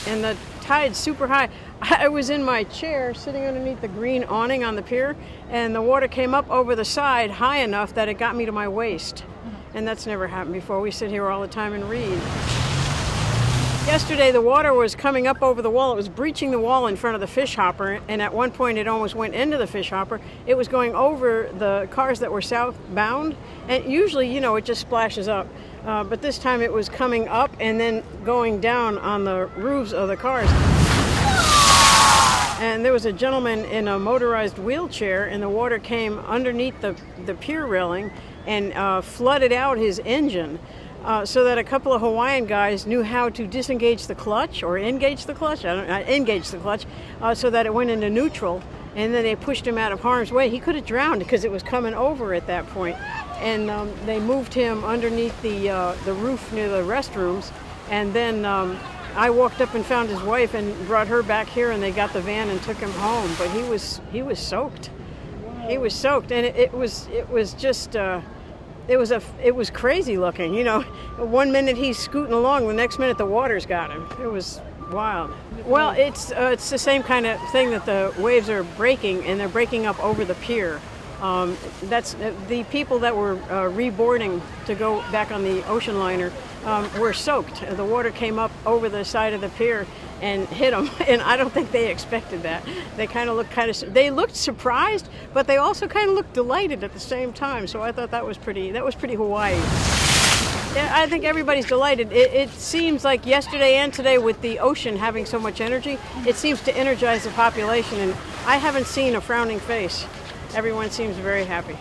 and the tide's super high. I was in my chair sitting underneath the green awning on the pier, and the water came up over the side high enough that it got me to my waist. And that's never happened before. We sit here all the time and read. Yesterday, the water was coming up over the wall. It was breaching the wall in front of the fish hopper, and at one point it almost went into the fish hopper. It was going over the cars that were southbound, and usually, you know, it just splashes up. But this time it was coming up and then going down on the roofs of the cars. And there was a gentleman in a motorized wheelchair, and the water came underneath the pier railing and flooded out his engine. So that a couple of Hawaiian guys knew how to disengage the clutch or engage the clutch. Engage the clutch, so that it went into neutral, and then they pushed him out of harm's way. He could have drowned because it was coming over at that point, and they moved him underneath the roof near the restrooms, and then I walked up and found his wife and brought her back here, and they got the van and took him home. But he was soaked. He was soaked, and it was just. It was crazy looking, you know. One minute he's scooting along, the next minute the water's got him. It was wild. Well, it's the same kind of thing that the waves are breaking, and they're breaking up over the pier. That's the people that were reboarding to go back on the ocean liner were soaked. The water came up over the side of the pier and hit them, and I don't think they expected that. They kind of looked they looked surprised, but they also kind of looked delighted at the same time. So I thought that was pretty Hawaii. Yeah, I think everybody's delighted. It seems like yesterday and today, with the ocean having so much energy, it seems to energize the population, and I haven't seen a frowning face. Everyone seems very happy.